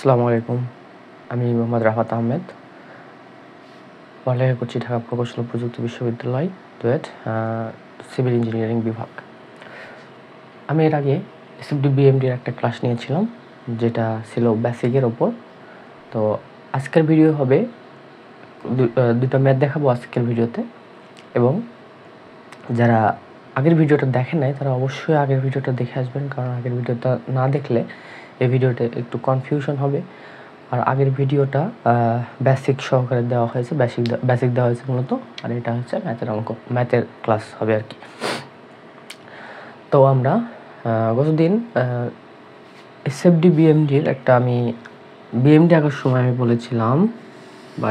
আসসালামু আলাইকুম। আমি মোহাম্মদ রাফাত আহমেদ, পড়ালেখা করছি ঢাকা প্রকৌশল ও প্রযুক্তি বিশ্ববিদ্যালয়, ডুয়েট, সিভিল ইঞ্জিনিয়ারিং বিভাগ। আমি এর আগে এসএফডি বিএমডির একটা ক্লাস নিয়েছিলাম, যেটা ছিল বেসিকের ওপর। তো আজকের ভিডিও হবে দুটো ম্যাথ দেখাবো আজকের ভিডিওতে, এবং যারা আগের ভিডিওটা দেখেন নাই তারা অবশ্যই আগের ভিডিওটা দেখে আসবেন, কারণ আগের ভিডিওটা না দেখলে এই ভিডিওটা একটু কনফিউশন হবে। আর আগের ভিডিওটা বেসিক সহকারে দেওয়া হয়েছে, বেসিক দেওয়া হয়েছে মূলত, আর এটা হচ্ছে ম্যাথের ক্লাস হবে আর কি। তো আমরা গতদিন এসএফডি বিএমডির আমি বিএমডি আঁকার সময় আমি বলেছিলাম, বা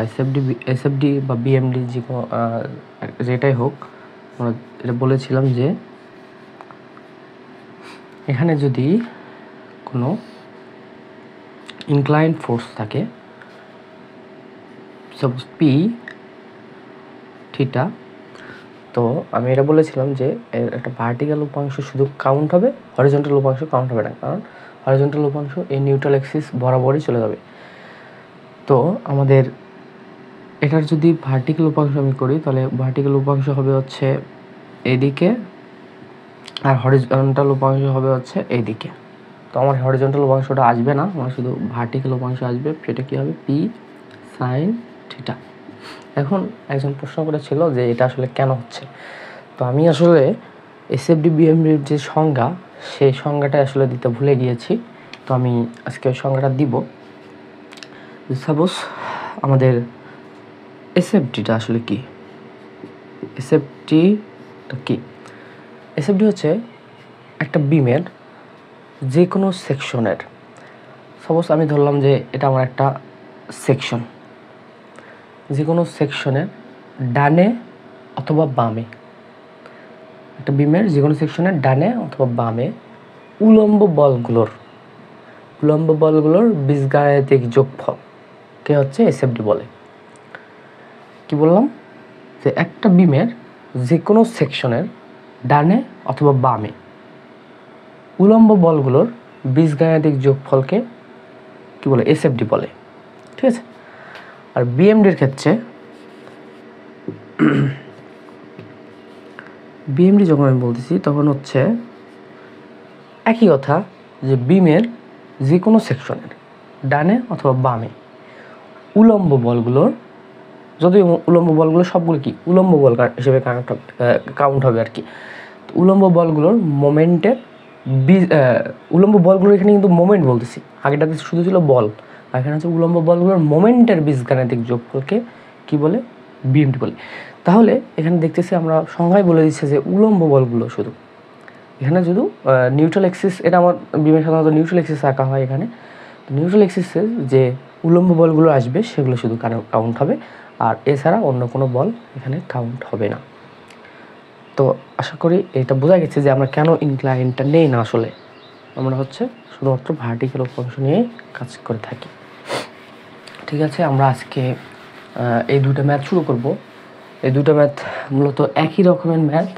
এসএফডি বা বিএমডি যেটাই হোক, আমরা এটা বলেছিলাম যে এখানে যদি কোনো ইনক্লাইন্ড ফোর্স থাকে, সাপোজ পি থিটা, তো আমি এটা বলেছিলাম যে এর একটা ভার্টিক্যাল উপাংশ শুধু কাউন্ট হবে, হরিজন্টাল উপাংশ কাউন্ট হবে না, কারণ হরিজন্টাল উপাংশ এই নিউট্রাল অ্যাক্সিস বরাবরই চলে যাবে। তো আমাদের এটার যদি ভার্টিক্যাল উপাংশ আমি করি, তাহলে ভার্টিক্যাল উপাংশ হবে হচ্ছে এইদিকে, আর হরিজন্টাল উপাংশ হবে হচ্ছে এইদিকে। তো আমার হরিজন্টাল উপাংশটা আসবে না, আমার শুধু ভার্টিক্যাল উপাংশ আসবে, সেটা কী হবে, পি সাইন থিটা। এখন একজন প্রশ্ন করেছিল যে এটা আসলে কেন হচ্ছে। তো আমি আসলে এসএফডি বিএমডির যে সংজ্ঞা, সেই সংজ্ঞাটা আসলে দিতে ভুলে গিয়েছি। তো আমি আজকে ওই সংজ্ঞাটা দিব। সাপোজ আমাদের এসএফডিটা আসলে কি, এসএফডিটা কি? এসএফডি হচ্ছে একটা বিমের যে কোনো সেকশনের, সাপোজ আমি ধরলাম যে এটা আমার একটা সেকশন, যে কোনো সেকশনের ডানে অথবা বামে, একটা বিমের যে কোনো সেকশনের ডানে অথবা বামে উলম্ব বলগুলোর বীজগাণিতিক যোগফলকে হচ্ছে এসএফডি বলে। কি বললাম, যে একটা বিমের যে কোনো সেকশনের ডানে অথবা বামে উলম্ব বলগুলোর বীজগাণিতিক যোগফলকে কি বলে, এসএফডি বলে। ঠিক আছে। আর বিএমডির ক্ষেত্রে বিএমডি যখন আমি বলতেছি তখন হচ্ছে একই কথা, যে বিমের যে কোনো সেকশনের ডানে অথবা বামে উলম্ব বলগুলোর, যদিও উলম্ব বলগুলো সবগুলো কি উলম্ব বল হিসেবে কাউন্ট হবে আর কি। উলম্ব বলগুলোর মোমেন্টের উলম্ব বলগুলোর এখানে কিন্তু মোমেন্ট বলতেছি, আগেটাতে শুধু ছিল বল, আর এখানে হচ্ছে উলম্ব বলগুলোর মোমেন্টের বীজগাণিতিক যোগফলকে কি বলে, বিএমডি বলে। তাহলে এখানে দেখতেছি আমরা সংজ্ঞায় বলে দিচ্ছে যে উলম্ব বলগুলো শুধু, এখানে শুধু নিউট্রাল অ্যাক্সিস, এটা আমার বিমের সাধারণত নিউট্রাল অ্যাক্সিস আঁকা হয় এখানে। নিউট্রাল অ্যাক্সিসে যে উলম্ব বলগুলো আসবে সেগুলো শুধু কাউন্ট হবে, আর এছাড়া অন্য কোনো বল এখানে কাউন্ট হবে না। তো আশা করি এটা বোঝা গেছে যে আমরা কেন ইনক্লাইনটা নেই না, আসলে আমরা হচ্ছে শুধুমাত্র ভার্টিক্যাল উপাংশ নিয়ে কাজ করে থাকি। ঠিক আছে, আমরা আজকে এই দুটো ম্যাথ শুরু করব। এই দুটো ম্যাথ মূলত একই রকমের ম্যাথ,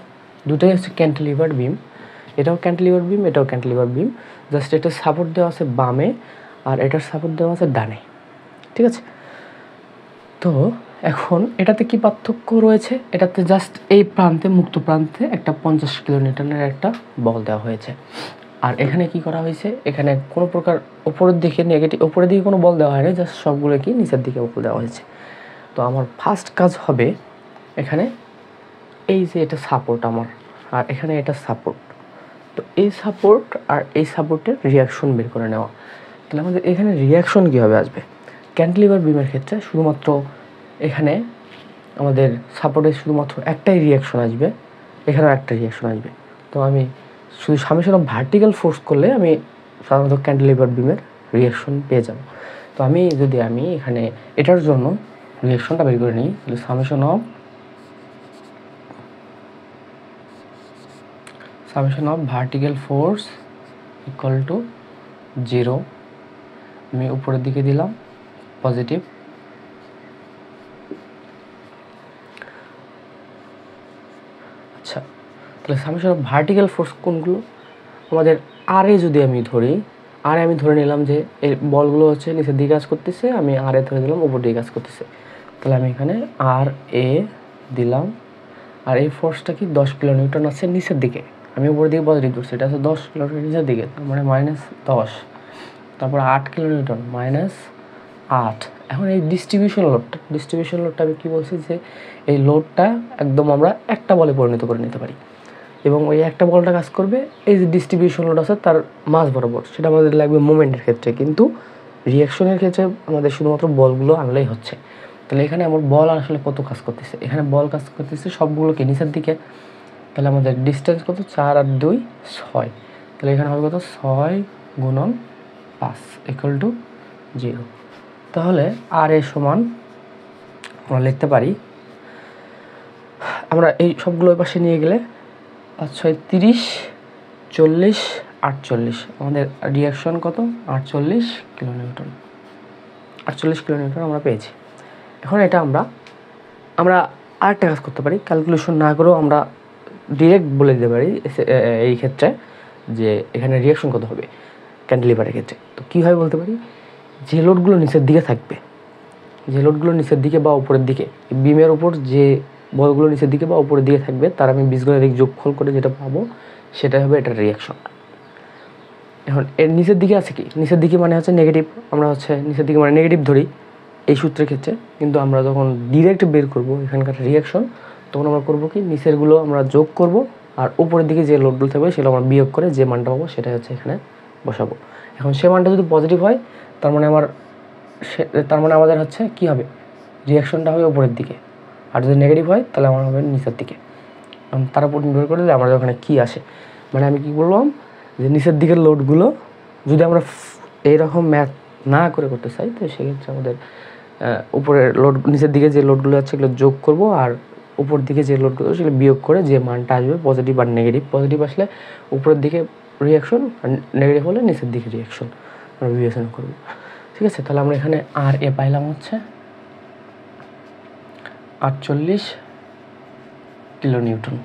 দুটোই হচ্ছে ক্যান্টিলিভার বিম। এটাও ক্যান্টিলিভার বিম, এটাও ক্যান্টিলিভার বিম, জাস্ট এটার সাপোর্ট দেওয়া আছে বামে আর এটার সাপোর্ট দেওয়া আছে ডানে। ঠিক আছে। তো এখন এটাতে কি পার্থক্য রয়েছে, এটাতে জাস্ট এই প্রান্তে, মুক্ত প্রান্তে একটা 50 কিলোনিউটনের একটা বল দেওয়া হয়েছে। আর এখানে কি করা হয়েছে, এখানে কোনো প্রকার ওপরের দিকে ওপরের দিকে কোনো বল দেওয়া হয়নি, জাস্ট সবগুলো কি নিচের দিকে বল দেওয়া হয়েছে। তো আমার ফার্স্ট কাজ হবে এখানে, এই যে এটা সাপোর্ট আমার, আর এখানে এটা সাপোর্ট, তো এই সাপোর্ট আর এই সাপোর্টের রিয়াকশন বের করে নেওয়া। তাহলে আমাদের এখানে রিয়াকশন কীভাবে আসবে, ক্যান্টিলিভার বিমের ক্ষেত্রে শুধুমাত্র এখানে আমাদের সাপোর্টের শুধুমাত্র একটাই রিয়াকশন আসবে, এখানেও একটা রিয়াকশন আসবে। তো আমি শুধু সামেশন অফ ভার্টিক্যাল ফোর্স করলে আমি সাধারণত ক্যান্টিলিভার বিমের রিয়াকশন পেয়ে যাব। তো আমি এখানে এটার জন্য রিয়াকশনটা বের করে নিই, তাহলে summation of vertical force equal to 0, আমি উপরের দিকে দিলাম পজিটিভ, আচ্ছা। তাহলে সামেশন অফ ভার্টিক্যাল ফোর্স কোনগুলো, আমাদের আর এ যদি আমি ধরি, আর আমি ধরে নিলাম যে এই বলগুলো হচ্ছে নিচের দিকে কাজ করতেছে, আমি আর এ ধরে দিলাম উপর দিকে কাজ করতেছে। তাহলে আমি এখানে আর এ দিলাম, আর এই ফোর্সটা কি 10 কিলোনিউটন আছে নিচের দিকে, আমি উপরের দিকে পজিটিভ ধরছি, এটা আছে 10 কিলোনিউটন নিচের দিকে, তার মানে -10, তারপর 8 কিলোনিউটন -8। এখন এই ডিস্ট্রিবিউশন লোডটা আমি কী বলছি যে এই লোডটা একদম আমরা একটা বলে পরিণত করে নিতে পারি, এবং ওই একটা বলটা কাজ করবে এই যে ডিস্ট্রিবিউশন লোড আছে তার মাঝ বরাবর, সেটা আমাদের লাগবে মোমেন্টের ক্ষেত্রে, কিন্তু রিয়াকশনের ক্ষেত্রে আমাদের শুধুমাত্র বলগুলো আনলেই হচ্ছে। তাহলে এখানে আমার বল আসলে কত কাজ করতেছে, এখানে বল কাজ করতেছে সবগুলোকে নিচের দিকে, তাহলে আমাদের ডিস্টেন্স কত, 4 আর 2 6, তাহলে এখানে হবে কত 6 × 5 = 0। তাহলে আর এ সমান আমরা লিখতে পারি, আমরা এই সবগুলো ওই পাশে নিয়ে গেলে 5 6 30 40 48, আমাদের রিয়াকশন কত 48 কিলোনিউটন, 48 কিলোনিউটন আমরা পেয়েছি। এখন এটা আমরা আরেকটা কাজ করতে পারি, ক্যালকুলেশন না করেও আমরা ডিরেক্ট বলে দিতে পারি এই ক্ষেত্রে যে এখানে রিয়াকশন কত হবে ক্যান্টিলিভারের ক্ষেত্রে। তো কীভাবে বলতে পারি, যে লোডগুলো নিচের দিকে থাকবে, যে লোডগুলো নিচের দিকে বা উপরের দিকে, বিমের ওপর যে বলগুলো নিচের দিকে বা উপরের দিকে থাকবে তার আমি বীজগণিতিক যোগফল করে যেটা পাবো সেটা হবে এটার রিয়াকশন। এখন এর নিচের দিকে আছে কি, নিচের দিকে মানে হচ্ছে নেগেটিভ, আমরা হচ্ছে নিচের দিকে মানে নেগেটিভ ধরি এই সূত্রের ক্ষেত্রে, কিন্তু আমরা যখন ডিরেক্ট বের করব এখানকার রিয়াকশন তখন আমরা করবো কি, নিচেরগুলো আমরা যোগ করব আর উপরের দিকে যে লোডগুলো থাকবে সেগুলো আমরা বিয়োগ করে যে মানটা পাবো সেটা হচ্ছে এখানে বসাবো। এখন সে মানটা যদি পজিটিভ হয় তার মানে আমাদের হচ্ছে কী হবে, রিয়াকশনটা হবে উপরের দিকে, আর যদি নেগেটিভ হয় তাহলে আমার হবে নিচের দিকে। তার উপর নির্ভর করে যে আমরা ওখানে কী আসে, মানে আমি কী বললাম যে নিচের দিকের লোডগুলো যদি আমরা এইরকম ম্যাথ না করতে চাই তো সেক্ষেত্রে আমাদের উপরের লোড নিচের দিকে যে লোডগুলো আছে সেগুলো যোগ করব আর উপর দিকে যে লোডগুলো সেগুলো বিয়োগ করে যে মানটা আসবে পজিটিভ আর নেগেটিভ, পজিটিভ আসলে উপরের দিকে রিয়াকশন আর নেগেটিভ হলে নিচের দিকে রিয়াকশন আমরা বিবেচনা করব। ঠিক আছে, তাহলে আমরা এখানে আর এ পাইলাম হচ্ছে 48 কিলোনিউটন।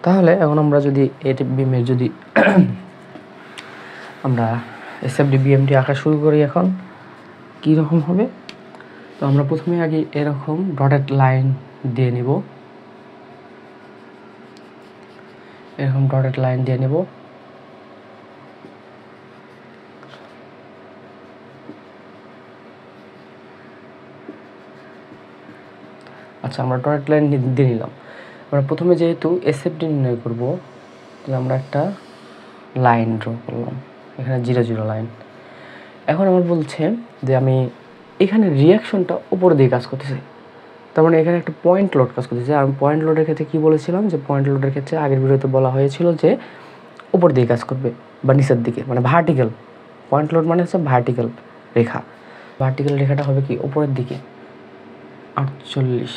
তাহলে এখন আমরা যদি এটি বিমের যদি আমরা এসএফডি বিএমটি আঁকা শুরু করি, এখন কী রকম হবে, তো আমরা প্রথমে আগে এরকম ডটেড লাইন দিয়ে নিব, এরকম ডটেড লাইন দিয়ে নেব। আচ্ছা, আমরা ডটেড লাইন দিয়ে নিলাম। আমরা প্রথমে যেহেতু এসএফডি নির্ণয় করব, তাহলে আমরা একটা লাইন ড্র করলাম, এখানে 0 0 লাইন। এখন আমার বলছে যে আমি এখানে রিয়াকশনটা উপরের দিকে কাজ করতেছে, তার মানে এখানে একটা পয়েন্ট লোড কাজ করতেছে। আর পয়েন্ট লোডের ক্ষেত্রে কী বলেছিলাম যে পয়েন্ট লোডের ক্ষেত্রে আগের ভিডিওতে বলা হয়েছিল যে উপর দিকে কাজ করবে বা নিচের দিকে, মানে ভার্টিক্যাল। পয়েন্ট লোড মানে হচ্ছে ভার্টিক্যাল রেখা, ভার্টিক্যাল রেখাটা হবে কি উপরের দিকে 48,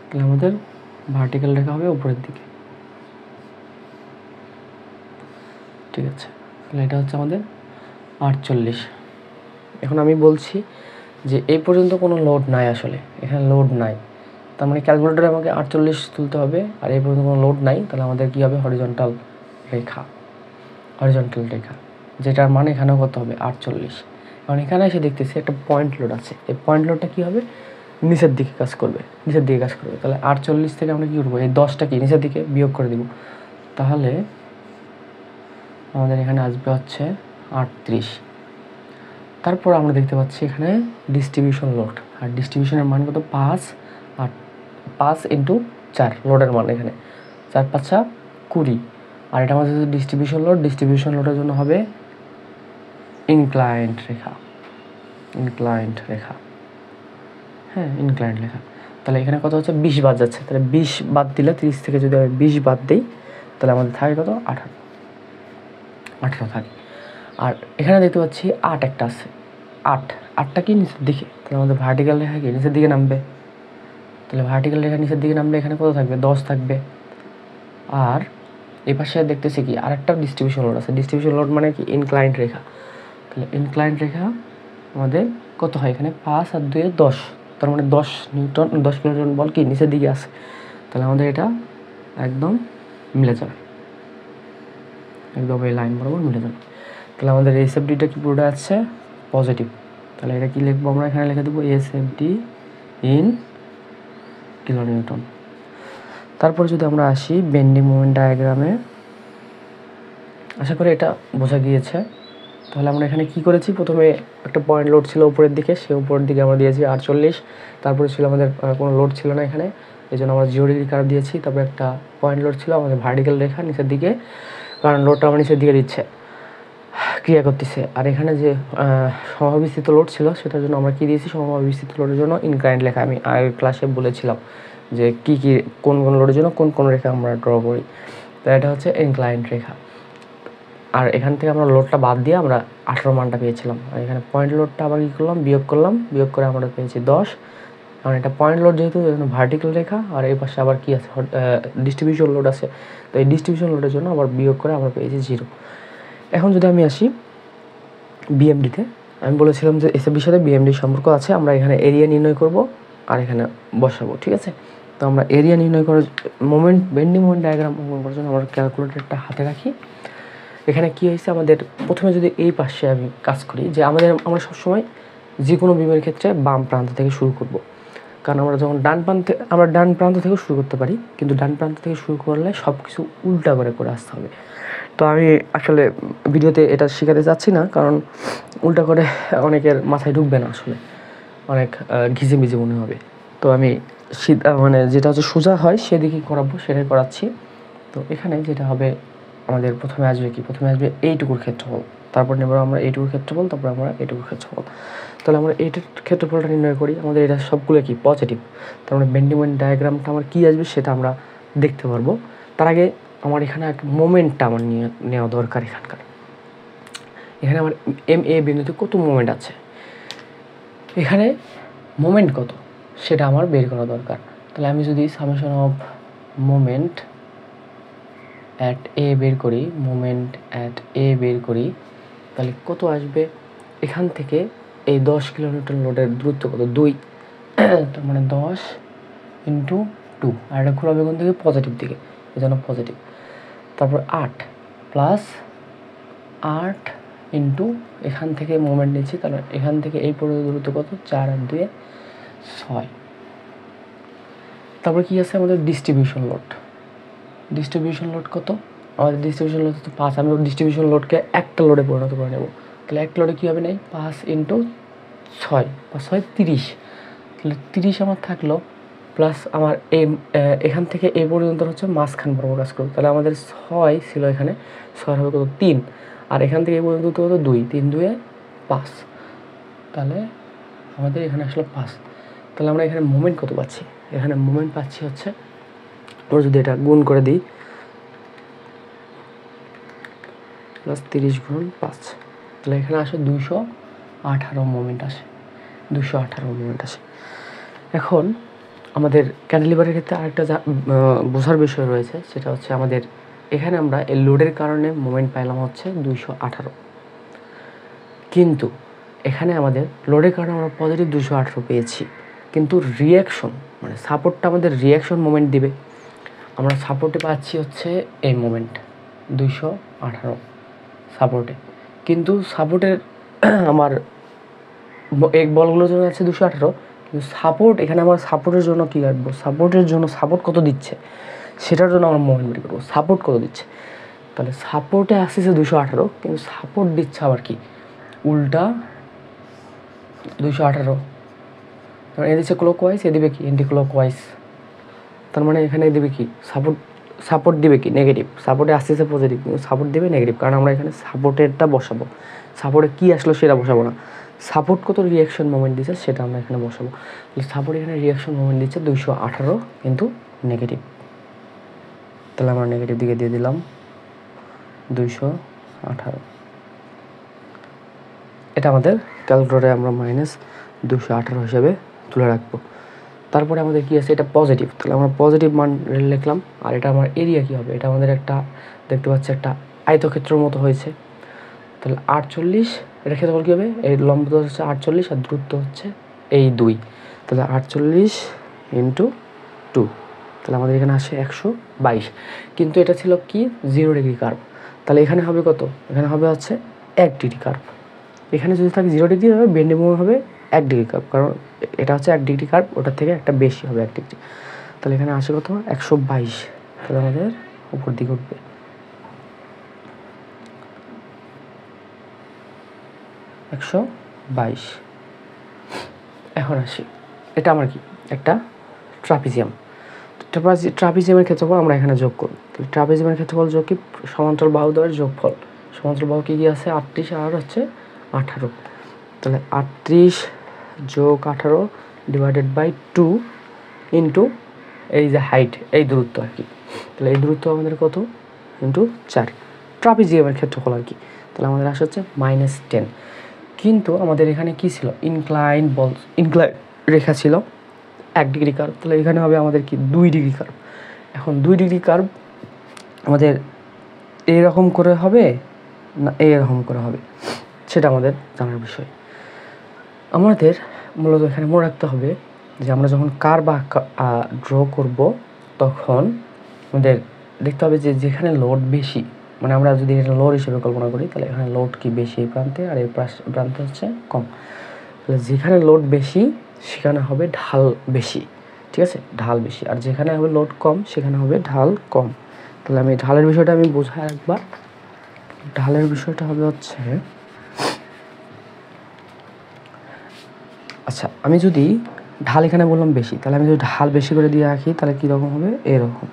তাহলে আমাদের ভার্টিক্যাল রেখা হবে উপরের দিকে। ঠিক আছে, তাহলে এটা হচ্ছে আমাদের 48। এখন আমি বলছি যে এই পর্যন্ত কোনো লোড নাই, আসলে এখানে লোড নাই, তার মানে ক্যালকুলেটরে আমাকে 48 তুলতে হবে, আর এই পর্যন্ত কোনো লোড নাই, তাহলে আমাদের কী হবে হরিজন্টাল রেখা, হরিজন্টাল রেখা, যেটার মানে এখানেও কত হবে 48। কারণ এখানে এসে দেখতেছি একটা পয়েন্ট লোড আছে, এই পয়েন্ট লোডটা কী হবে নিচের দিকে কাজ করবে, নিচের দিকে কাজ করবে। তাহলে 48 থেকে আমরা কী করবো, এই 10টা কি নিচের দিকে বিয়োগ করে দেব, তাহলে আমাদের এখানে আসবে হচ্ছে 38। তারপর আমরা দেখতে পাচ্ছি এখানে ডিস্ট্রিবিউশন লোড, আর ডিস্ট্রিবিউশনের মান কত 5, আর 5 × 4 লোডের মান এখানে 4 5 20, আর এটা আমাদের ডিস্ট্রিবিউশন লোড, ডিস্ট্রিবিউশন লোডের জন্য হবে ইনক্লাইন্ড রেখা, ইনক্লাইন্ড রেখা, হ্যাঁ ইনক্লাইন্ড রেখা। তাহলে এখানে কত হচ্ছে 20 বাদ যাচ্ছে, তাহলে 20 বাদ দিলে 30 থেকে যদি আমি 20 বাদ দিই তাহলে আমাদের থাকে কত 18 থাকে। আর এখানে দেখতে পাচ্ছি 8 একটা আছে, 8টা কি নিচের দিকে, তাহলে আমাদের ভার্টিক্যাল রেখা কি নিচের দিকে নামবে, তাহলে ভার্টিক্যাল রেখা নিচের দিকে নামলে এখানে কত থাকবে 10 থাকবে। আর এই পাশে দেখতেছি কি আরেকটা ডিস্ট্রিবিউশন লোড আছে, ডিস্ট্রিবিউশন লোড মানে কি ইনক্লাইন্ড রেখা, তাহলে ইনক্লাইন্ড রেখা আমাদের কত হয় এখানে 5 আর 2 10, তার মানে 10 কিলোনিউটন বল কি নিচের দিকে আছে, তাহলে আমাদের এটা একদম মিলে যাবে। একদম এই লাইন বরাবর মিলে যাবে। তাহলে আমাদের এসএফডিটা কি পুরোটা আছে পজিটিভ। তাহলে এটা কি লিখবো আমরা, এখানে লিখে দেবো এসএফডি ইন কিলোনিউটন। তারপরে যদি আমরা আসি বেন্ডিং মোমেন্ট ডায়াগ্রামে, আশা করি এটা বোঝা গিয়েছে। তাহলে আমরা এখানে কি করেছি, প্রথমে একটা পয়েন্ট লোড ছিল উপরের দিকে, সে উপরের দিকে আমরা দিয়েছি 48। তারপরে ছিল আমাদের কোনো লোড ছিল না এখানে, এই জন্য আমরা 0 ডিগ্রি কার্ভ দিয়েছি। তারপরে একটা পয়েন্ট লোড ছিল আমাদের ভার্টিক্যাল রেখা নিচের দিকে, কারণ লোডটা আমার নিচের দিকে দিচ্ছে, ক্রিয়া করতেছে। আর এখানে যে সমবিস্তৃত লোড ছিল সেটার জন্য আমরা কি দিয়েছি, সমবিস্তৃত লোডের জন্য ইনক্লাইন্ড লেখা। আমি আগের ক্লাসে বলেছিলাম যে কী কী কোন কোন লোডের জন্য কোন কোন রেখা আমরা ড্র করি। তো এটা হচ্ছে ইনক্লাইন্ড রেখা। আর এখান থেকে আমরা লোডটা বাদ দিয়ে আমরা 18 মানটা পেয়েছিলাম। আর এখানে পয়েন্ট লোডটা আবার কী করলাম, বিয়োগ করলাম, বিয়োগ করে আমরা পেয়েছি 10। কারণ এটা পয়েন্ট লোড যেহেতু এখানে ভার্টিক্যাল রেখা, আর এই পাশে আবার কী আছে, ডিস্ট্রিবিউশন লোড আছে। তো এই ডিস্ট্রিবিউশন লোডের জন্য আবার বিয়োগ করে আমরা পেয়েছি 0। এখন যদি আমি আসি বিএমডিতে, আমি বলেছিলাম যে এসএফডির সাথে বিএমডির সম্পর্ক আছে। আমরা এখানে এরিয়া নির্ণয় করব আর এখানে বসাবো, ঠিক আছে। তো আমরা এরিয়া নির্ণয় করার মোমেন্ট, বেন্ডিং মোমেন্ট ডায়াগ্রাম অঙ্কন করার জন্য আমরা ক্যালকুলেটরটা হাতে রাখি। এখানে কী হয়েছে, আমাদের প্রথমে যদি এই পাশে আমি কাজ করি, যে আমরা সবসময় যে কোনো বিমের ক্ষেত্রে বাম প্রান্ত থেকে শুরু করব। কারণ আমরা যখন ডান প্রান্ত থেকে শুরু করতে পারি, কিন্তু ডান প্রান্ত থেকে শুরু করলে সব কিছু উল্টা করে আসতে হবে। তো আমি আসলে ভিডিওতে এটা শেখাতে চাচ্ছি না, কারণ উল্টা করে অনেকের মাথায় ঢুকবে না, আসলে অনেক ঘিজেমিজে মনে হবে। তো আমি মানে যেটা হচ্ছে সোজা হয় সেদিকেই করাবো, সেটাই করাচ্ছি। তো এখানে যেটা হবে, আমাদের প্রথমে আসবে এইটুকুর ক্ষেত্রফল, তারপর নেব আমরা এইটুকুর ক্ষেত্রফল, তারপর আমরা এইটুকুর ক্ষেত্রফল। তাহলে আমরা এইটার ক্ষেত্রফলটা নির্ণয় করি। আমাদের এটা সবগুলো কি পজিটিভ, তার মানে বেন্ডিং মোমেন্ট ডায়াগ্রামটা আমার কী আসবে সেটা আমরা দেখতে পারবো। তার আগে আমার এখানে এক মোমেন্টটা আমার নেওয়া দরকার। এখানে আমার এম এ বিন্দুতে কত মোমেন্ট আছে, এখানে মোমেন্ট কত সেটা আমার বের করা দরকার। তাহলে আমি যদি summation of moment at a বের করি, তাহলে কত আসবে, এখান থেকে এই 10 কিলোমিটার লোডের দূরত্ব কত, 2, তার মানে 10 × 2, আর এটা ঘোরাবে কোন দিকে, পজিটিভ দিকে, এই জন্য পজিটিভ। তারপর 8 + 8 × এখান থেকে মোমেন্ট নিচ্ছি, তাহলে এখান থেকে এই পর্যন্ত দূরত্ব কত, 4 আর 2 6। তারপর কি আছে আমাদের ডিস্ট্রিবিউশন লোড কত, আমাদের ডিস্ট্রিবিউশন লোড তো 5। আমি ডিস্ট্রিবিউশন লোডকে একটা লোডে পরিণত করে নেব। তাহলে একটা লোডে কী হবে, নেই 5 × 6, 5 × 6 = 30। তাহলে 30 আমার থাকলো, প্লাস আমার এখান থেকে এই পর্যন্ত হচ্ছে মাঝখান বরাবর কাজ করবো। তাহলে আমাদের 6 ছিল, এখানে 6 হবে কত, 3, আর এখান থেকে এই পর্যন্ত কত, 2, 3 × 2 = 5। তাহলে আমাদের এখানে আসলো 5। তাহলে আমরা এখানে মোমেন্ট কত পাচ্ছি, এখানে মোমেন্ট পাচ্ছি হচ্ছে, আমরা যদি এটা গুণ করে দিই, +30 × 5, তাহলে এখানে আসে 218 মোমেন্ট আসে, 218 মোমেন্ট আসে। এখন আমাদের ক্যান্টিলিভারের ক্ষেত্রে আরেকটা বোঝার বিষয় রয়েছে, সেটা হচ্ছে আমাদের এখানে আমরা এই লোডের কারণে মোমেন্ট পাইলাম হচ্ছে 218, কিন্তু এখানে আমাদের লোডের কারণে আমরা পজিটিভ 218 পেয়েছি, কিন্তু রিয়াকশন মানে সাপোর্টটা আমাদের রিয়াকশন মোমেন্ট দিবে। আমরা সাপোর্টে পাচ্ছি হচ্ছে এই মোমেন্ট 218 সাপোর্টে, কিন্তু সাপোর্টের আমার এক বলগুলোর জন্য আছে 218, কিন্তু সাপোর্ট এখানে আমার সাপোর্টের জন্য কী রাখবো, সাপোর্টের জন্য সাপোর্ট কত দিচ্ছে সেটার জন্য আমরা মোমেন্ট বের করবো, সাপোর্ট কত দিচ্ছে। তাহলে সাপোর্টে আসছে 218, কিন্তু সাপোর্ট দিচ্ছে আবার কি উল্টা 218, কারণ এ দিচ্ছে ক্লকওয়াইজ, এ দিবে কি অ্যান্টি ক্লকওয়াইজ। তার মানে এখানে দিবে কি সাপোর্ট দিবে কি নেগেটিভ, সাপোর্টে আসছে পজিটিভ, কিন্তু সাপোর্ট দেবে নেগেটিভ, কারণ আমরা এখানে সাপোর্টেরটা বসাবো, সাপোর্টে কী আসলো সেটা বসাবো না, সাপোর্ট কত রিয়াকশন মোমেন্ট দিচ্ছে সেটা আমরা এখানে বসাবো। সাপোর্ট এখানে রিয়াকশন মোমেন্ট দিচ্ছে 218, কিন্তু নেগেটিভ। তাহলে আমরা নেগেটিভ দিকে দিয়ে দিলাম 218। এটা আমাদের ক্যালকুলেটরে আমরা -218 হিসাবে তুলে রাখবো। তারপরে আমাদের কী আছে, এটা পজিটিভ, তাহলে আমরা পজিটিভ মান লিখলাম। আর এটা আমার এরিয়া কী হবে, এটা আমাদের একটা দেখতে পাচ্ছি একটা আয়তক্ষেত্রের মতো হয়েছে। তাহলে 48, এটা ক্ষেত্রফল কী হবে, এই লম্ব হচ্ছে 48 আর দূরত্ব হচ্ছে এই 2, তাহলে 48 × 2, তাহলে আমাদের এখানে আসে 122। কিন্তু এটা ছিল কি 0 ডিগ্রি কার্ভ, তাহলে এখানে হবে কত? এখানে হবে হচ্ছে 1 ডিগ্রি কার্ভ। এখানে যদি থাকে 0 ডিগ্রি হবে, বেন্ডিং মোমেন্ট হবে 1 ডিগ্রি কার্ভ, কারণ এটা হচ্ছে 1 ডিগ্রি কার্ভ, ওটার থেকে একটা বেশি হবে 1 ডিগ্রি। তাহলে এখানে আসে কত? 122। তাহলে আমাদের উপর দিকে উঠবে 122। এখন আসি, এটা আমার কি? একটা ট্রাপিজিয়াম। ট্রাপিজিয়ামের ক্ষেত্রফল আমরা এখানে যোগ করব। তাহলে ট্রাপিজিয়ামের ক্ষেত্রফল যোগ কি? সমান্তরাল বাহুদ্বয়ের যোগফল। সমান্তরাল বাহু কি আছে? 38 আর হচ্ছে 18। তাহলে 38 যোগ 18 ডিভাইডেড বাই 2 ইন্টু এই যে হাইট, এই দূরত্ব আর কি। তাহলে এই দূরত্ব আমাদের কত? ইন্টু 4। ট্রাপিজিয়ামের ক্ষেত্রফল আর কি। তাহলে আমাদের আসে হচ্ছে -10। কিন্তু আমাদের এখানে কি ছিল? ইনক্লাইন রেখা ছিল 1 ডিগ্রি কার্ভ। তাহলে এখানে হবে আমাদের কি? 2 ডিগ্রি কার্ভ। এখন 2 ডিগ্রি কার্ভ আমাদের এইরকম করে হবে না এইরকম করে হবে, সেটা আমাদের জানার বিষয়। আমাদের মূলত এখানে মনে রাখতে হবে যে আমরা যখন কার্ভ ড্র করব, তখন আমাদের দেখতে হবে যে যেখানে লোড বেশি, মানে আমরা যদি এটা লোড হিসেবে কল্পনা করি, তাহলে এখানে লোড কি বেশি এই প্রান্তে, আর এই প্রান্তে হচ্ছে কম। তাহলে যেখানে লোড বেশি সেখানে হবে ঢাল বেশি, ঠিক আছে? ঢাল বেশি। আর যেখানে হবে লোড কম সেখানে হবে ঢাল কম। তাহলে আমি ঢালের বিষয়টা আমি বোঝাই একবার। ঢালের বিষয়টা হবে হচ্ছে, আচ্ছা আমি যদি ঢাল এখানে বললাম বেশি, তাহলে আমি যদি ঢাল বেশি করে দিয়ে রাখি তাহলে কীরকম হবে? এরকম।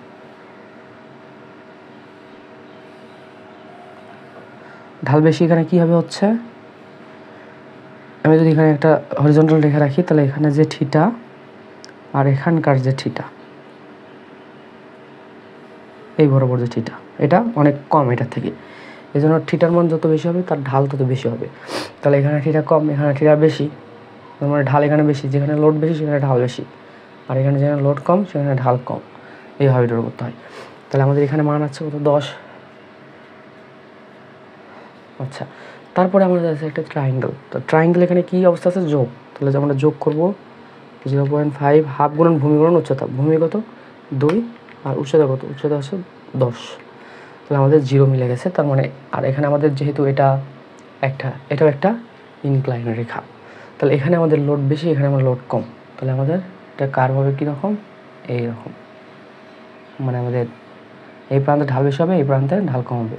ঢাল বেশি এখানে কী হবে হচ্ছে, আমি যদি এখানে একটা হরিজন্টাল রেখা রাখি, তাহলে এখানে যে থিটা আর এখানকার যে থিটা, এই বরাবর যে থিটা, এটা অনেক কম এটার থেকে। এই জন্য থিটার মান যত বেশি হবে তার ঢাল তত বেশি হবে। তাহলে এখানে থিটা কম, এখানে থিটা বেশি, তার মানে ঢাল এখানে বেশি। যেখানে লোড বেশি সেখানে ঢাল বেশি, আর এখানে যেখানে লোড কম সেখানে ঢাল কম। এইভাবে ড্র করতে হয়। তাহলে আমাদের এখানে মান আছে কত? 10। আচ্ছা, তারপরে আমাদের আছে একটা ট্রায়াঙ্গেল। তো ট্রায়াঙ্গেল এখানে কী অবস্থা আছে? যোগ। তাহলে আমরা যোগ করব 0.5, হাফ গুণন ভূমি গুণন উচ্চতা। ভূমি কত? 2, আর উচ্চতা কত? উচ্চতা হচ্ছে 10। তাহলে আমাদের 0 মিলে গেছে। তার মানে, আর এখানে আমাদের যেহেতু এটাও একটা ইনক্লাইন রেখা, তাহলে এখানে আমাদের লোড বেশি, এখানে আমার লোড কম। তাহলে আমাদের এটা কার্ভ হবে কীরকম? এইরকম। মানে আমাদের এই প্রান্তে ঢাল বেশি হবে, এই প্রান্তে ঢাল কম হবে।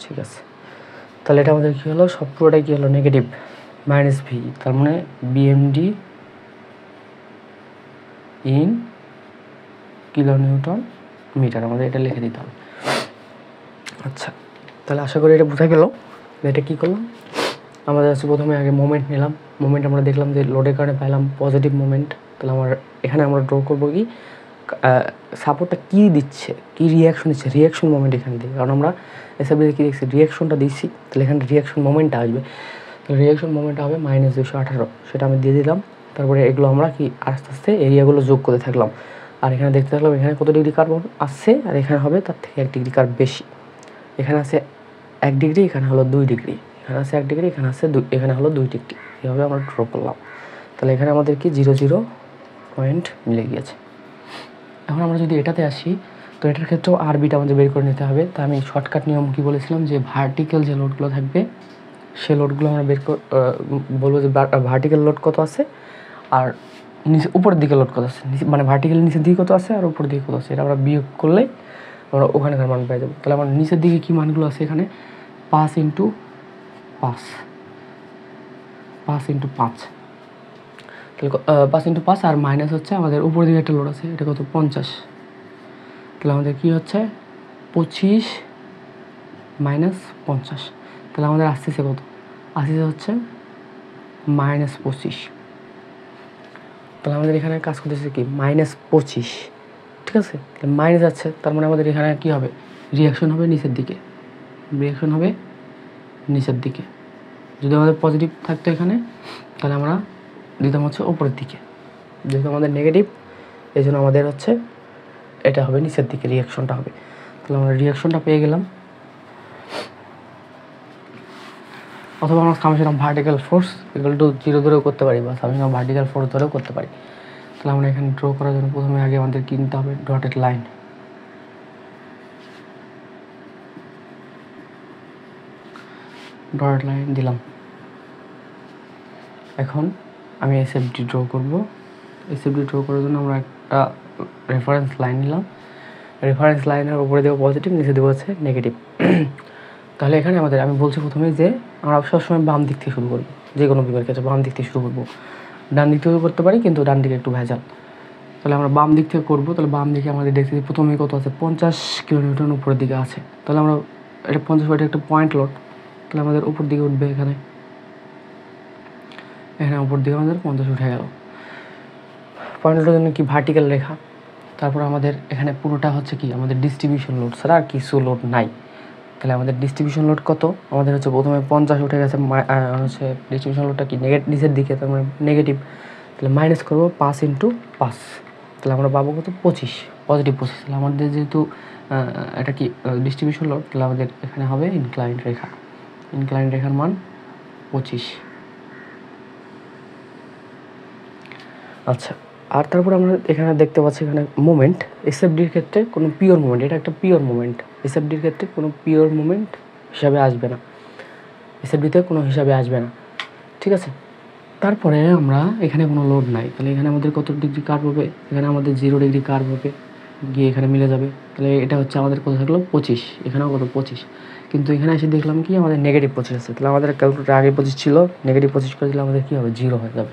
ঠিক আছে, তাহলে এটা আমাদের কী হলো? সব পুরোটাই কী হলো? Negative, -v। তার মানে BMD in kilo newton metre, আমাদের এটা লিখে দিতে হবে। আচ্ছা, তাহলে আশা করি এটা বোঝা গেল। এটা কী করলাম? আমাদের হচ্ছে প্রথমে আগে মোমেন্ট নিলাম। মোমেন্ট আমরা দেখলাম যে লোডের কারণে পাইলাম পজিটিভ মোমেন্ট। তাহলে এখানে আমরা ড্র করবো কি? সাপোর্টটা কী দিচ্ছে, কী রিয়াকশন দিচ্ছে, রিয়াকশন মোমেন্ট এখানে দিই। কারণ আমরা এসএফবিতে কী দেখছি? রিয়াকশনটা দিচ্ছি। তাহলে এখানে রিয়াকশন মোমেন্টটা আসবে। তাহলে রিয়াকশন মোমেন্টটা হবে -218, সেটা আমি দিয়ে দিলাম। তারপরে এগুলো আমরা কি আস্তে আস্তে এরিয়াগুলো যোগ করতে থাকলাম। আর এখানে দেখতে থাকলাম এখানে কত ডিগ্রি কার্ভ আসছে, আর এখানে হবে তার থেকে 1 ডিগ্রি কার্ভ বেশি। এখানে আছে 1 ডিগ্রি, এখানে হলো 2 ডিগ্রি, এখানে আছে 1 ডিগ্রি, এখানে আছে এখানে হলো 2 ডিগ্রি। এভাবে আমরা ড্র করলাম। তাহলে এখানে আমাদের কি 0 পয়েন্ট মিলে গিয়েছে। এখন আমরা যদি এটাতে আসি, তো এটার ক্ষেত্রেও আরবিটা আমাদের বের করে নিতে হবে। তা আমি শর্টকাট নিয়ম কি বলেছিলাম, যে ভার্টিক্যাল যে লোডগুলো থাকবে সে লোডগুলো আমরা বলবো যে ভার্টিক্যাল লোড কত আছে, আর নিচে উপরের দিকে লোড কত আছে, মানে ভার্টিক্যাল নিচের দিকে কত আছে আর উপরের দিকে কত আছে, এটা আমরা বিয়োগ করলে আমরা ওখানকার মান পেয়ে যাবো। তাহলে আমার নিচের দিকে কী মানগুলো আছে? এখানে 5 × 5, 5 × 5, তাহলে 5 × 5, আর মাইনাস হচ্ছে আমাদের উপরের দিকে একটা লোড আছে, এটা কত? 50। তাহলে আমাদের কী হচ্ছে? 25 - 50। তাহলে আমাদের আসতেছে কত? আসতেছে হচ্ছে -25। তাহলে আমাদের এখানে কাজ করতেছে কি? -25, ঠিক আছে? তাহলে মাইনাস আছে, তার মানে আমাদের এখানে কী হবে? রিয়াকশন হবে নিচের দিকে, রিয়াকশন হবে নিচের দিকে। যদি আমাদের পজিটিভ থাকতো এখানে, তাহলে আমরা দিতাম হচ্ছে ওপরের দিকে। যেহেতু আমাদের নেগেটিভ, এই জন্য আমাদের হচ্ছে এটা হবে নিচের দিকে, রিয়াকশনটা হবে। তাহলে আমরা রিয়াকশনটা পেয়ে গেলাম। অথবা আমরা সামেশন অফ ভার্টিক্যাল ফোর্স = 0 ধরেও করতে পারি, বা সামেশন অফ ভার্টিক্যাল ফোর্স ধরেও করতে পারি। তো তাহলে আমরা এখানে ড্র করার জন্য প্রথমে আগে আমাদের কিনতে হবে ডটেড লাইন। ডটেড লাইন দিলাম। এখন আমি এসএফডি ড্র করব। এসএফডি ড্র করার জন্য আমরা একটা রেফারেন্স লাইন নিলাম। রেফারেন্স লাইনের উপরে দেবো পজিটিভ, নিচে দেবো হচ্ছে নেগেটিভ। তাহলে এখানে আমাদের আমি বলছি প্রথমে যে আমরা সবসময় বাম দিক থেকে শুরু করবো, যে কোনো বিমের ক্ষেত্রে বাম দিক থেকে শুরু করবো। ডান দিক থেকেও করতে পারি, কিন্তু ডান দিকে একটু ভেজাল। তাহলে আমরা বাম দিক থেকে করবো। তাহলে বাম দিকে আমাদের দেখতে প্রথমে কত আছে, 50 কিলোনিউটন উপরের দিকে আছে। তাহলে আমরা এটা 50 ওয়াটের একটা পয়েন্ট লোড, তাহলে আমাদের উপর দিকে উঠবে। এখানে উপর দিকে আমাদের 50 উঠে গেল। পয়েন্ট লোডের জন্য কি ভার্টিক্যাল রেখা। তারপর আমাদের এখানে পুরোটা হচ্ছে কি আমাদের ডিস্ট্রিবিউশন লোড ছাড়া আর কিছু লোড নাই। তাহলে আমাদের ডিস্ট্রিবিউশন লোড কত, আমাদের হচ্ছে প্রথমে 50 উঠে গেছে, হচ্ছে ডিস্ট্রিবিউশন লোডটা কি নিচের দিকে, তার মানে নেগেটিভ। তাহলে মাইনাস করবো 5 × 5, তাহলে আমরা পাবো কত, 25, পজিটিভ 25। তাহলে আমাদের যেহেতু এটা কি ডিস্ট্রিবিউশন লোড, তাহলে আমাদের এখানে হবে ইনক্লাইন্ড রেখা। ইনক্লাইন্ড রেখার মান 25। আচ্ছা, আর তারপর আমরা এখানে দেখতে পাচ্ছি এখানে মোমেন্ট। এসএফডির ক্ষেত্রে কোনো পিওর মোমেন্ট, এটা একটা পিওর মোমেন্ট। এসএফডির ক্ষেত্রে কোনো পিওর মোমেন্ট হিসাবে আসবে না, এসএফডিতে কোনো হিসাবে আসবে না, ঠিক আছে। তারপরে আমরা এখানে কোনো লোড নাই, তাহলে এখানে আমাদের কত ডিগ্রি কার্ভ হবে, এখানে আমাদের 0 ডিগ্রি কার্ভ হবে, গিয়ে এখানে মিলে যাবে। তাহলে এটা হচ্ছে আমাদের কত থাকলো, 25, এখানেও কত 25। কিন্তু এখানে এসে দেখলাম কি আমাদের নেগেটিভ 25 আছে। তাহলে আমাদের ক্যালকুলেটার আগে 25 ছিল, নেগেটিভ 25 করে দিলে আমাদের কী হবে, 0 হয়ে যাবে।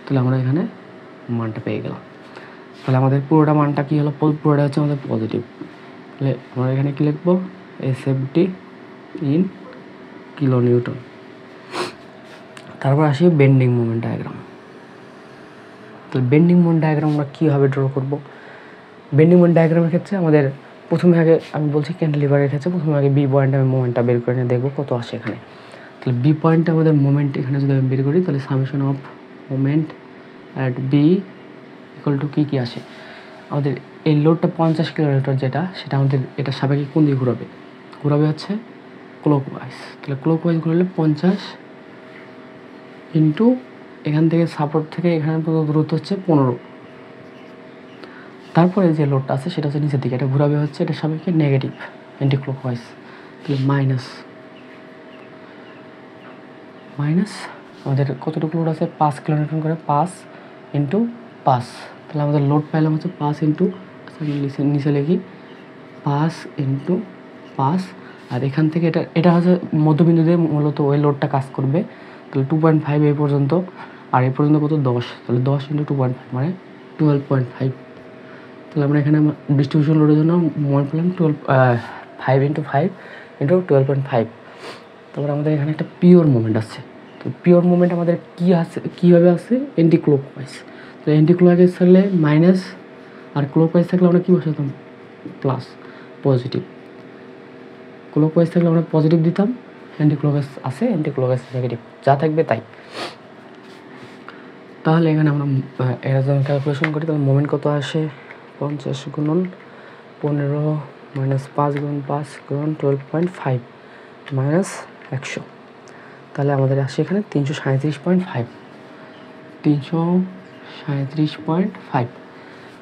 তাহলে আমরা এখানে মানটা পেয়ে গেলাম। তাহলে আমাদের পুরোটা মানটা কী হলো, পুরোটা হচ্ছে আমাদের পজিটিভ। তাহলে আমরা এখানে কী লিখবো, এসএফডি ইন কিলো নিউটন। তারপর আসি বেন্ডিং মোমেন্ট ডায়াগ্রাম। তাহলে বেন্ডিং মোমেন্ট ডায়াগ্রাম আমরা কীভাবে ড্র করবো। বেন্ডিং মোমেন্ট ডায়াগ্রামের ক্ষেত্রে আমাদের প্রথমে আগে আমি বলছি ক্যান্টিলিভারের ক্ষেত্রে প্রথমে আগে বি পয়েন্টে আমি মোমেন্টটা বের করে নিয়ে দেখবো কত আসে এখানে। তাহলে বি পয়েন্টে আমাদের মোমেন্ট এখানে যদি আমি বের করি, তাহলে summation of moment at B equal to কী আসে, আমাদের এই লোডটা 50 কিলোমিটার যেটা, সেটা আমাদের এটা সাপেক্ষে কোন দিকে ঘুরাবে হচ্ছে ক্লকওয়াইজ। তাহলে ক্লকওয়াইজ ঘুরলে 50 ইন্টু এখান থেকে সাপোর্ট থেকে এখানে পর্যন্ত দূরত্ব হচ্ছে 15। তারপরে যে লোডটা আছে সেটা হচ্ছে নিচের দিকে, এটা ঘুরাবে হচ্ছে এটা সাপেক্ষে নেগেটিভ অ্যান্টি ক্লকওয়াইজ। তাহলে মাইনাস আমাদের কতটুকু লোড আছে, 5 কিলোনিউটন করে, 5 × 5। তাহলে আমাদের লোড পাইলাম হচ্ছে 5 ইন্টু, নিচে লিখি 5 × 5। আর এখান থেকে এটা হচ্ছে মধ্যবিন্দু দিয়ে মূলত ওই লোডটা কাজ করবে। তাহলে 2.5 এই পর্যন্ত, আর এই পর্যন্ত কত 10, তাহলে 10 × 2.5 মানে 12.5। তাহলে আমরা এখানে ডিস্ট্রিবিউশন লোডের জন্য মোমেন্ট পেলাম 5 × 5 × 12.5। তারপরে আমাদের এখানে একটা পিওর মোমেন্ট আছে। তো পিওর মোমেন্ট আমাদের কী আছে, কীভাবে আছে, অ্যান্টি ক্লকওয়াইজ। তো অ্যান্টি ক্লকওয়াইজ থাকলে মাইনাস, আর ক্লকওয়াইজ থাকলে আমরা কী বসাতাম, প্লাস, পজিটিভ। ক্লকওয়াইজ থাকলে আমরা পজিটিভ দিতাম, অ্যান্টি ক্লকওয়াইজ আছে, অ্যান্টি ক্লকওয়াইজ নেগেটিভ, যা থাকবে তাই। তাহলে এখানে আমরা এটা যদি ক্যালকুলেশন করি, তাহলে মোমেন্ট কত আসে, 50 × 15 মাইনাস 5 × 5 × 12.5 মাইনাস 100। তাহলে আমাদের আসে এখানে 337.5।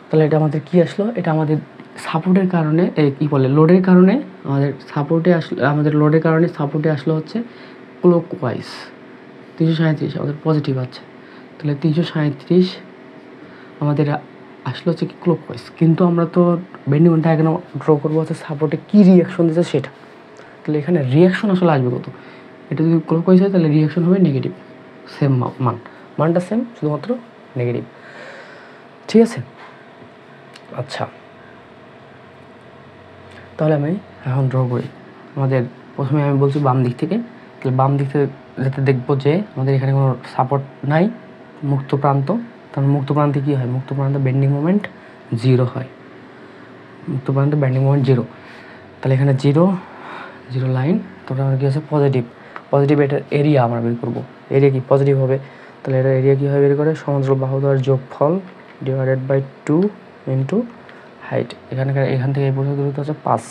তাহলে এটা আমাদের কি আসলো, এটা আমাদের সাপোর্টের কারণে কী বলে লোডের কারণে আমাদের লোডের কারণে সাপোর্টে আসলো হচ্ছে ক্লকওয়াইজ। 337 আমাদের পজিটিভ আছে। তাহলে 337 আমাদের আসলে হচ্ছে কি ক্লকওয়াইজ। কিন্তু আমরা তো বেন্ডিং মোমেন্ট ডায়াগ্রাম ড্র করবো হচ্ছে সাপোর্টে কী রিয়াকশন দিচ্ছে সেটা। তাহলে এখানে রিয়াকশন আসলে আসবে কত, এটা যদি ক্লকওয়াইজ হয় তাহলে রিয়াকশন হবে নেগেটিভ, সেম মানটা সেম, শুধুমাত্র নেগেটিভ, ঠিক আছে। আচ্ছা, তাহলে আমি এখন ড্র করি। আমাদের প্রথমে আমি বলছি বাম দিক থেকে। তাহলে বাম দিক থেকে যাতে দেখবো যে আমাদের এখানে কোনো সাপোর্ট নাই, মুক্ত প্রান্ত। তাহলে মুক্ত প্রান্তে কী হয়, মুক্ত প্রান্তে বেন্ডিং মোমেন্ট 0 হয়, মুক্ত প্রান্তে বেন্ডিং মোমেন্ট 0। তাহলে এখানে 0 লাইন। তারপরে আমার কী আছে, পজিটিভ এটার এরিয়া আমরা বের করবো। এরিয়া কি পজিটিভ হবে, তাহলে এটা এরিয়া কী হয় বের করে, সমান্তরাল বাহুদ্বয়ের যোগফল /2 × হাইট। এখান থেকে এই পর্যন্ত দূরত্ব হচ্ছে 5।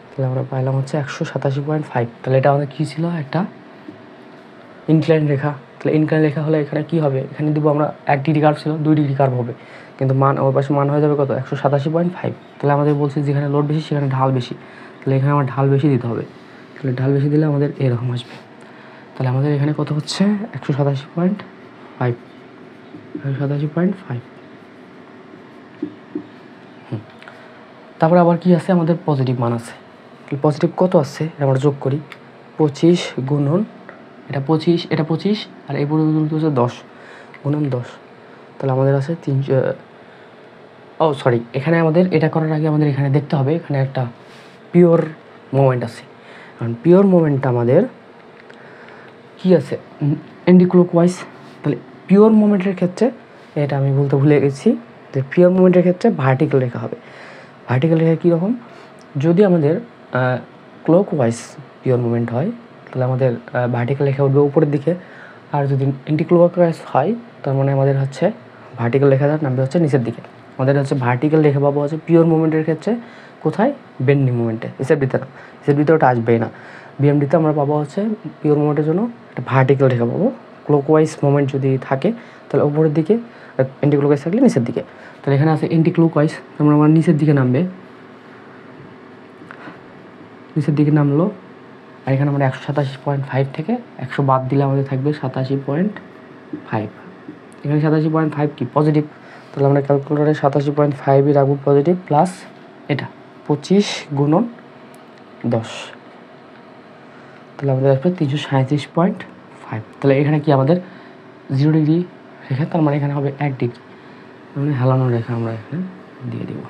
তাহলে আমরা পাইলাম হচ্ছে 187.5। তাহলে এটা আমাদের কী ছিল, একটা ইনক্লাইন রেখা, তাহলে ইনক্লাইন রেখা হলে এখানে কী হবে, এখানে দেবো আমরা 1 ডিগ্রি কার্ভ ছিল, 2 ডিগ্রি কার্ভ হবে, কিন্তু মান ওর পাশে মান হয়ে যাবে কত 187.5। তাহলে আমাদের বলছে যেখানে লোড বেশি সেখানে ঢাল বেশি, তাহলে এখানে আমার ঢাল বেশি দিতে হবে, তাহলে ঢাল বেশি দিলে আমাদের এরকম আসবে। তাহলে আমাদের এখানে কত হচ্ছে 187.5, 187.5। তারপরে আবার কি আছে, আমাদের পজিটিভ মান আছে। পজিটিভ কত আছে আমরা যোগ করি, 25 গুণন এটা 25, এটা 25, আর এই পর্যন্ত হচ্ছে 10 গুণন 10, তাহলে আমাদের আছে 300। সরি, এখানে আমাদের এটা করার আগে আমাদের এখানে দেখতে হবে এখানে একটা পিওর মোমেন্ট আছে। কারণ পিওর মোমেন্টটা আমাদের কি আছে অ্যান্টিক্লকওয়াইজ। তাহলে পিওর মোমেন্টের ক্ষেত্রে এটা আমি বলতে ভুলে গেছি যে পিওর মোমেন্টের ক্ষেত্রে ভার্টিক্যাল রেখা হবে। ভার্টিক্যাল রেখা কীরকম, যদি আমাদের ক্লকওয়াইজ পিওর মুভমেন্ট হয় তাহলে আমাদের ভার্টিক্যাল রেখা উঠবে উপরের দিকে, আর যদি অ্যান্টিক্লকওয়াইজ হয় তার মানে আমাদের হচ্ছে ভার্টিক্যাল রেখাটা নামবে হচ্ছে নিচের দিকে। আমাদের হচ্ছে ভার্টিক্যাল রেখা পাবো হচ্ছে পিওর মুভমেন্টের ক্ষেত্রে কোথায়, বেন্ডিং মুভমেন্টে, এসএফডিতে না, এসএফডিতে ওটা আসবেই না। বিএমডিতে আমরা পাবো হচ্ছে পিওর মুভমেন্টের জন্য একটা ভার্টিক্যাল রেখা পাবো। ক্লকওয়াইজ মুভমেন্ট যদি থাকে তাহলে উপরের দিকে, অ্যান্টিক্লকওয়াইজ থাকলে নিচের দিকে। তাহলে এখানে আছে অ্যান্টিক্লকওয়াইজ, তার মানে আমার নিচের দিকে নামবে, নিচের দিকে নামলো। আর এখানে আমরা 187.5 থেকে 100 বাদ দিলে আমাদের থাকবে 87.5। এখানে 87.5 কি পজিটিভ, তাহলে আমরা ক্যালকুলেটারে 87.5ই রাখবো পজিটিভ, প্লাস এটা 25 গুণন 10, তাহলে আমাদের আসবে 337.5। তাহলে এখানে কি আমাদের 0 ডিগ্রি রেখা, তার মানে এখানে হবে 1 ডিগ্রি, মানে হেলানো রেখা আমরা এখানে দিয়ে দিব,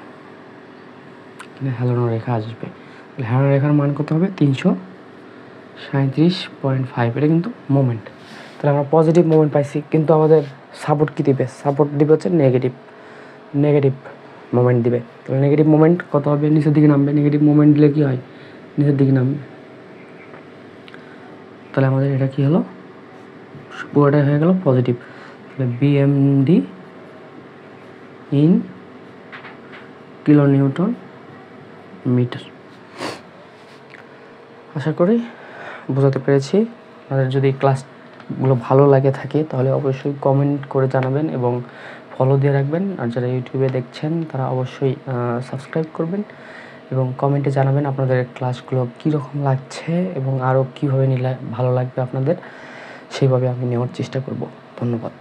এখানে হেলানো রেখা আসবে। তাহলে হেলানো রেখার মান কত হবে 337.5, এটা কিন্তু মোমেন্ট। তাহলে আমরা পজিটিভ মোমেন্ট পাইছি, কিন্তু আমাদের সাপোর্ট কী দিবে, সাপোর্ট দিবে হচ্ছে নেগেটিভ মোমেন্ট দিবে। তাহলে নেগেটিভ মোমেন্ট কত হবে, নিচের দিকে নামবে। নেগেটিভ মোমেন্ট দিলে কী হয়, নিচের দিকে নামবে। তাহলে আমাদের এটা কী হলো, পুরোটাই হয়ে গেল পজিটিভ। তাহলে BMD in kilo newton metre. আশা করি বোঝাতে পেরেছি। আপনাদের যদি ক্লাসগুলো ভালো লাগে থাকে তাহলে অবশ্যই কমেন্ট করে জানাবেন এবং ফলো দিয়ে রাখবেন। আর যারা ইউটিউবে দেখছেন তারা অবশ্যই সাবস্ক্রাইব করবেন এবং কমেন্টে জানাবেন আপনাদের ক্লাসগুলো কীরকম লাগছে এবং আরও কীভাবে নিলে ভালো লাগবে আপনাদের, সেইভাবে আমি নেওয়ার চেষ্টা করব। ধন্যবাদ।